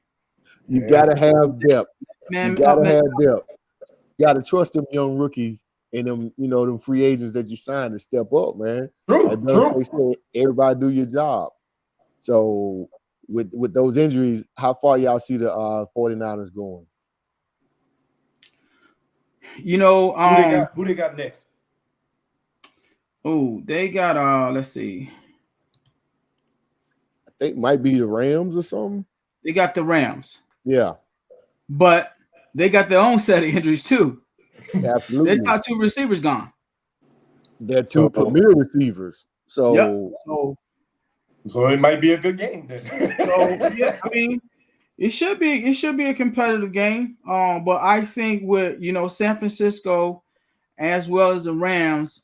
You gotta have depth. You gotta trust them young rookies and them, you know, them free agents that you signed to step up, man. True. Everybody do your job. So with those injuries, how far y'all see the 49ers going? You know, who they got next? Oh, they got let's see. I think it might be the Rams or something. They got the Rams. Yeah. But they got their own set of injuries too. Absolutely. Their top 2 receivers gone. They're 2 premier receivers. So so it might be a good game then. So yeah, I mean, It should be a competitive game. But I think with San Francisco as well as the Rams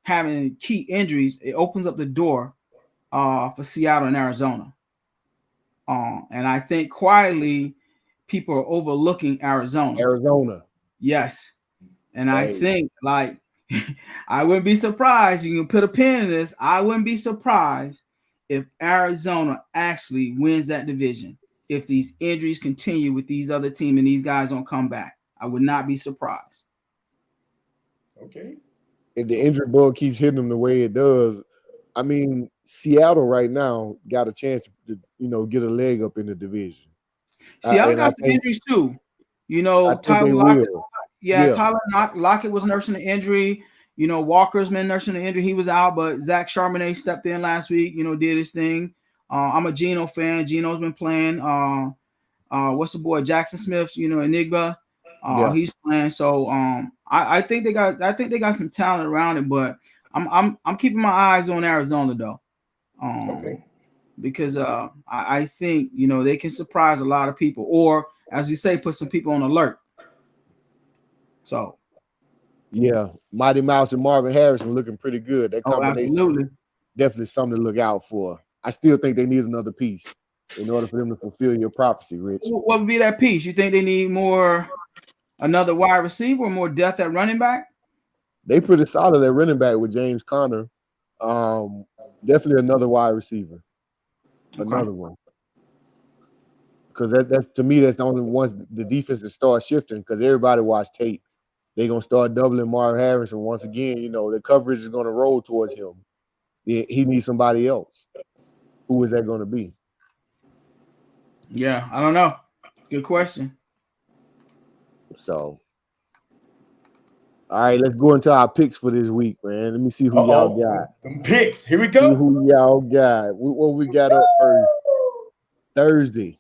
having key injuries, it opens up the door for Seattle and Arizona. And I think quietly people are overlooking Arizona. Yes. And I think like I wouldn't be surprised. You can put a pin in this. I wouldn't be surprised if Arizona actually wins that division. If these injuries continue with these other teams and these guys don't come back, I would not be surprised. Okay. If the injury bug keeps hitting them the way it does, I mean, Seattle right now got a chance to, get a leg up in the division. Seattle got some injuries too. Tyler Lockett. Yeah, Tyler Lockett was nursing the injury. Walker's been nursing the injury. He was out, but Zach Charbonnet stepped in last week, did his thing. I'm a Geno fan. Geno's been playing. What's the boy? Jackson Smith, Enigma. He's playing. So I think they got some talent around it, but I'm keeping my eyes on Arizona though. Okay. Because I think they can surprise a lot of people, or as you say, put some people on alert. So, yeah, Mighty Mouse and Marvin Harrison looking pretty good. That combination, absolutely, definitely something to look out for. I still think they need another piece in order for them to fulfill your prophecy, Rich. What would be that piece? You think they need another wide receiver, or more depth at running back? They pretty solid at running back with James Conner. Definitely another wide receiver, another one. Because that's to me, that's the only ones the defense that start shifting. Because everybody watch tape. They're going to start doubling Marvin Harrison once again. The coverage is going to roll towards him. He needs somebody else. Who is that going to be? Yeah, I don't know. Good question. So, all right, let's go into our picks for this week, man. Let me see who y'all got. Some picks. Here we go. See who y'all got. What we got up first? Thursday,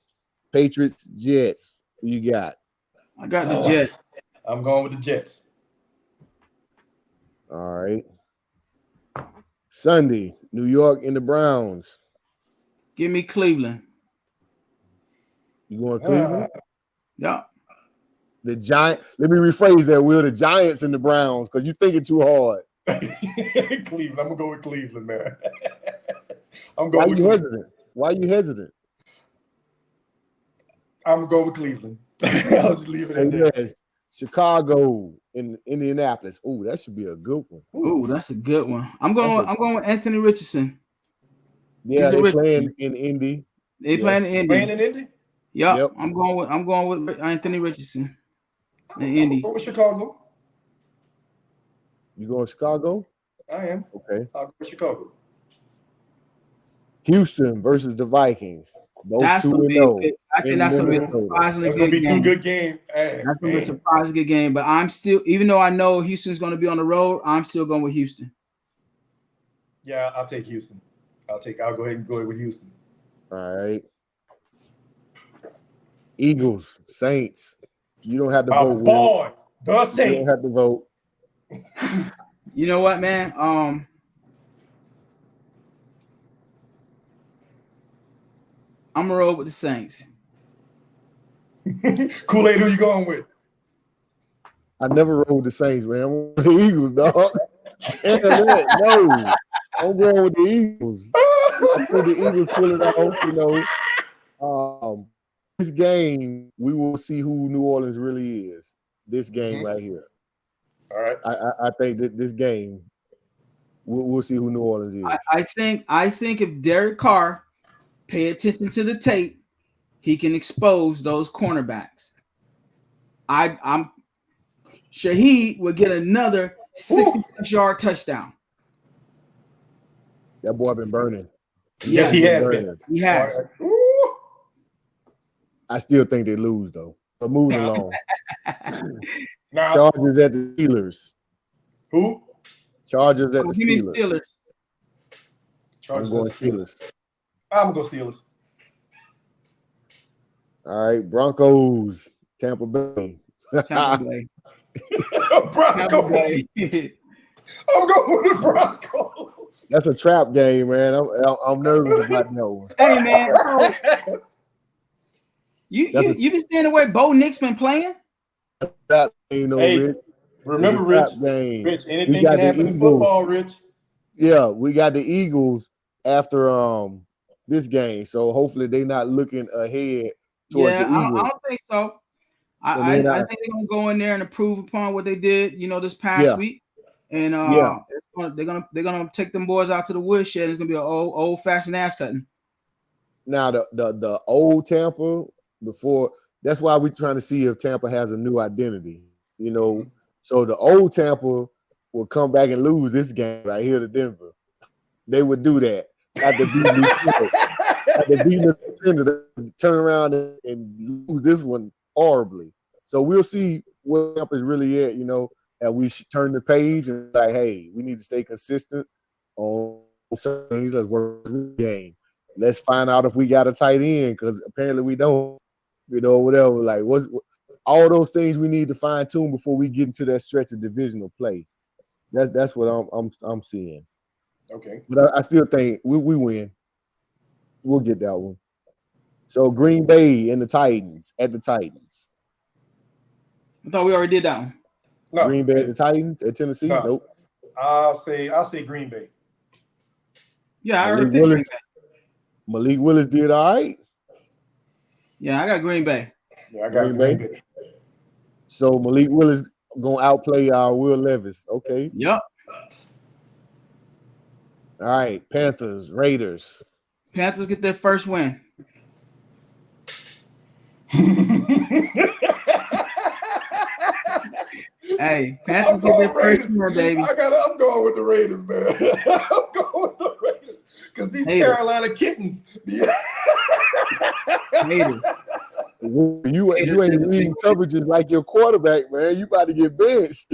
Patriots, Jets. Who you got? I got the Jets. I'm going with the Jets. All right. Sunday, New York and the Browns. Give me Cleveland. You going Cleveland? Yeah. The Giant. Let me rephrase that, Will. The Giants and the Browns, because you're thinking too hard. Cleveland. I'm gonna go with Cleveland, man. Why you hesitant? Why you hesitant? I'm gonna go with Cleveland. I'll just leave it at that. Yes. Chicago and Indianapolis. Oh, that should be a good one. Oh, that's a good one. I'm going with Anthony Richardson. Yeah, they're playing in Indy. They playing in Indy. Playing in Indy? Yep. I'm going with Anthony Richardson in Indy. I'm going with Chicago. You going Chicago? I am. Okay. I'll go with Chicago. Houston versus the Vikings. That's gonna be I think that's gonna be a surprisingly good game. That's gonna be two good games. That's gonna be a surprisingly good game. But I'm still, even though I know Houston's gonna be on the road, I'm still going with Houston. Yeah, I'll take Houston. I'll go ahead and go with Houston. All right. Eagles, Saints. You don't have to vote. Boy, the Saints. You don't have to vote. You know what, man? I'm gonna roll with the Saints. Kool-Aid, who you going with? I never rolled with the Saints, man. I'm with the Eagles, dog. No, I'm going with the Eagles. I think the Eagles pull it off. This game, we will see who New Orleans really is. This game right here. All right. I think that this game, we'll see who New Orleans is. I think if Derek Carr pay attention to the tape, he can expose those cornerbacks. I'm Shaheed will get another 66-yard touchdown. That boy been burning. Yes, he has been. He has. Right. I still think they lose though. But moving along. Now, Chargers at the Steelers. Who? Chargers at the Steelers. Chargers I'm going Steelers. I'm going to go Steelers. All right, Broncos, Tampa Bay. Tampa Bay. Broncos. Bay. I'm going with the Broncos. That's a trap game, man. I'm nervous about that one. Hey, man. You been seeing the way Bo Nick's been playing? That ain't no Hey, Rich. remember, It's Rich. a trap game. Rich, We anything got can the happen in Eagles. football, Rich. Yeah, we got the Eagles after this game, so hopefully they not looking ahead towards the Yeah, I Eagles. don't think so. And then I think they're gonna go in there and improve upon what they did, this past yeah, week, and yeah. they're gonna take them boys out to the woodshed. It's gonna be an old fashioned ass cutting. Now the old Tampa before, that's why we're trying to see if Tampa has a new identity. So the old Tampa will come back and lose this game right here to Denver. They would do that after beating Detroit. After beating the Defender, they would turn around and lose this one horribly. So we'll see what Tampa's really at, and we should turn the page and like, hey, we need to stay consistent on certain things. Let's work the game. Let's find out if we got a tight end, because apparently we don't. Whatever. Like, what's all those things we need to fine tune before we get into that stretch of divisional play. That's what I'm seeing. Okay. But I still think we win. We'll get that one. So Green Bay and the Titans at the Titans. I thought we already did that one. No, Green Bay at the Titans at Tennessee. No. Nope. I'll say Green Bay. Yeah, I Malik heard Green Willis. Bay. Malik Willis did all right. Yeah, I got Green Bay. Yeah, I got Green Bay. So Malik Willis gonna outplay Will Levis. Okay. Yep. All right. Panthers, Raiders. Panthers get their first win. Hey, Panthers get their first win, baby. I'm going with the Raiders, man. I'm going with the Raiders because these Carolina kittens. Raiders. You ain't reading coverages like your quarterback, man. You about to get benched.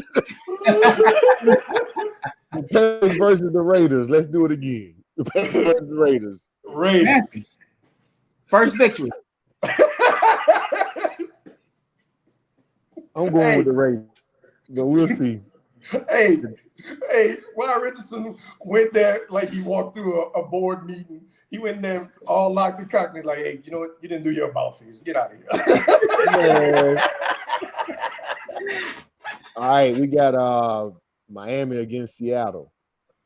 The Panthers versus the Raiders. Let's do it again. The Panthers versus the Raiders. Raiders. First victory. I'm going with the Raiders. But we'll see. Hey, Wyatt Richardson went there like he walked through a board meeting. He went there all locked and cocked. He's like, hey, you know what? You didn't do your about face. Get out of here. All right, we got Miami against Seattle.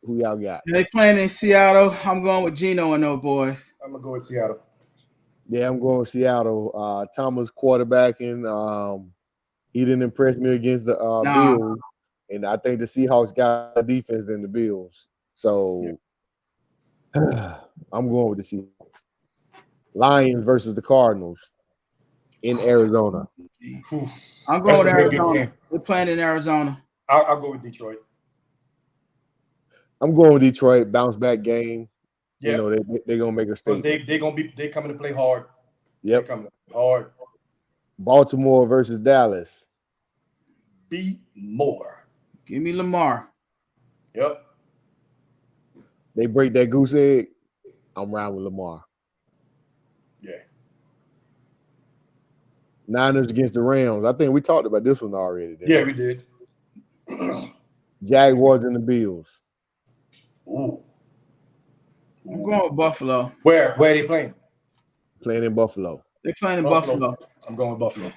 Who y'all got? They playing in Seattle. I'm going with Geno and those boys. I'm gonna go with Seattle. Yeah, I'm going with Seattle. Thomas quarterbacking. He didn't impress me against the Bills, and I think the Seahawks got a defense than the Bills. So I'm going with the Seahawks. Lions versus the Cardinals in Arizona. I'm going with Arizona. We're playing in Arizona. I'll go with Detroit. I'm going with Detroit. Bounce back game. Yeah. They're gonna make a statement. They coming to play hard. Yep. They coming hard. Baltimore versus Dallas. Be more. Give me Lamar. Yep. They break that goose egg. I'm riding with Lamar. Yeah. Niners against the Rams. I think we talked about this one already. Yeah, we did. Jaguars and the Bills. Ooh. I'm going with Buffalo. Where are they playing? Playing in Buffalo. They're playing in Buffalo. I'm going with Buffalo.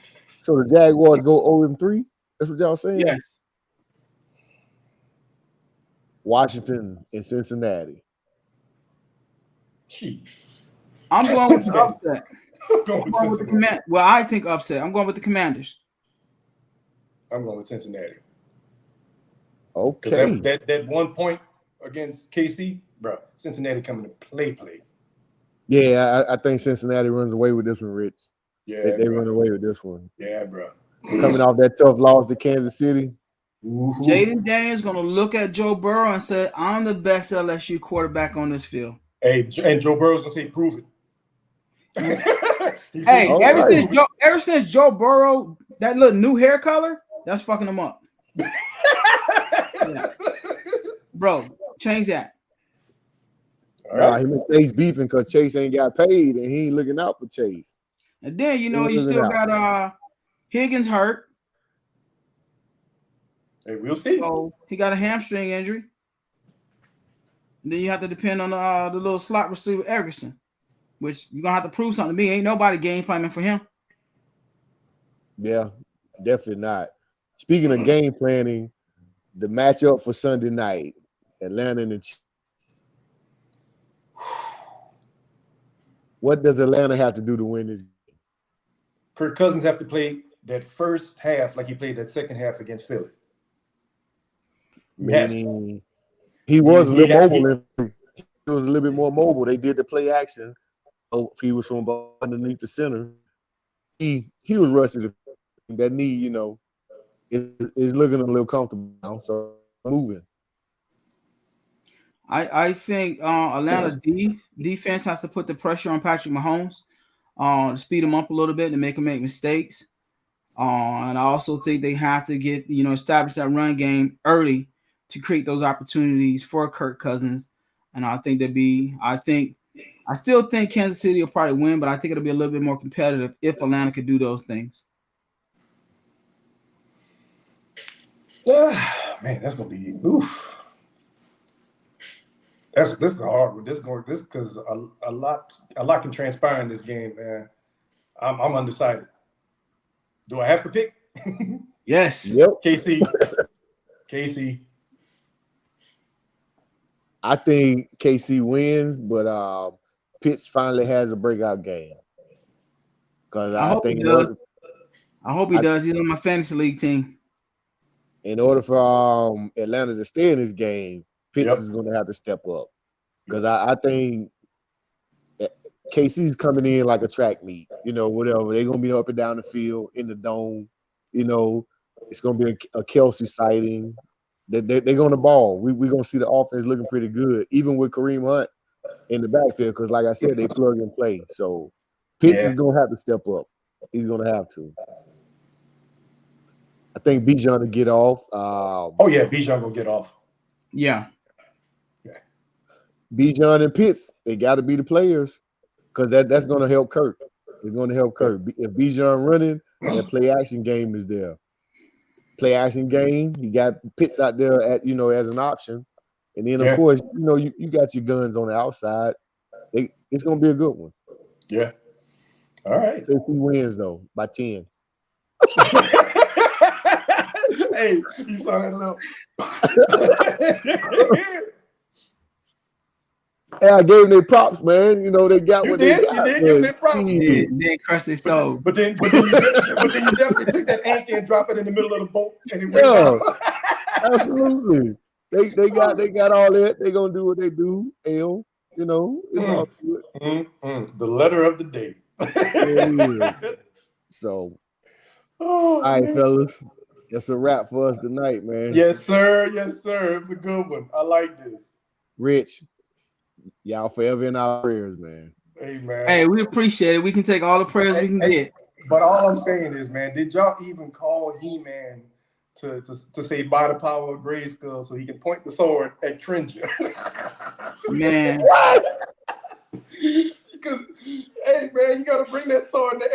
So the Jaguars go 0-3? That's what y'all saying? Yes. Washington and Cincinnati. I'm going with the upset. I'm going with the command. Well, I think upset. I'm going with the Commanders. I'm going with Cincinnati. Okay. That 1 point against KC, bro. Cincinnati coming to play. Yeah, I think Cincinnati runs away with this one, Rich. Yeah, they run away with this one. Yeah, bro. Coming off that tough loss to Kansas City. Jaden Daniels going to look at Joe Burrow and say, I'm the best LSU quarterback on this field. Hey, and Joe Burrow's going to say, prove it. Hey, ever since Joe Burrow, that little new hair color, that's fucking him up. Yeah. Bro, change that. He made Chase beefing because Chase ain't got paid and he ain't looking out for Chase. And then, you still got Higgins hurt. Hey, we'll see. So he got a hamstring injury. And then you have to depend on the little slot receiver Erickson, which you're going to have to prove something to me. Ain't nobody game planning for him. Yeah, definitely not. Speaking of game planning, the matchup for Sunday night, Atlanta and the Chiefs. What does Atlanta have to do to win this game? Kirk Cousins have to play that first half like he played that second half against Philly. Meaning he was a little mobile. He was a little bit more mobile. They did the play action. So if he was from underneath the center, he was rushing that knee, is looking a little comfortable now. So moving. I think Atlanta defense has to put the pressure on Patrick Mahomes, to speed him up a little bit and make him make mistakes. And I also think they have to get establish that run game early to create those opportunities for Kirk Cousins. And I think I still think Kansas City will probably win, but I think it'll be a little bit more competitive if Atlanta could do those things. Man, that's gonna be oof. This is a hard one. This because a lot can transpire in this game, man. I'm undecided. Do I have to pick? Yes. Yep. KC. I think KC wins, but Pitts finally has a breakout game. Because I think he does. I hope he does. He's on my fantasy league team. In order for Atlanta to stay in this game, Pitts is going to have to step up. Because I think KC's coming in like a track meet, whatever. They're going to be up and down the field in the dome. It's going to be a Kelsey sighting. They're going to ball. We're going to see the offense looking pretty good, even with Kareem Hunt in the backfield. Because, like I said, they plug and play. So Pitts is going to have to step up. He's going to have to. I think Bijan will get off. Bijan will get off. Yeah. Bijan and Pitts, they got to be the players because that's going to help Kirk. It's going to help Kirk. If Bijan running, that play action game is there. Play action game, you got Pitts out there as an option, and then of course you got your guns on the outside. It's going to be a good one. Yeah. All right. KC wins though by 10. Hey, you saw that little. Hey, I gave them their props, man. They got what they got. You did give them their props. They crushed their soul. But then you definitely took that anchor and drop it in the middle of the boat and it went down. Absolutely. They got all that. They gonna do what they do. It's all good. The letter of the day. So, all right, fellas. That's a wrap for us tonight, man. Yes, sir. Yes, sir. It was a good one. I like this. Rich, y'all forever in our prayers, man. Hey, man. Hey, we appreciate it. We can take all the prayers we can get. But all I'm saying is, man, did y'all even call He-Man to say by the power of Grayskull so he can point the sword at Cringer? Man. What? Because, hey, man, you got to bring that sword to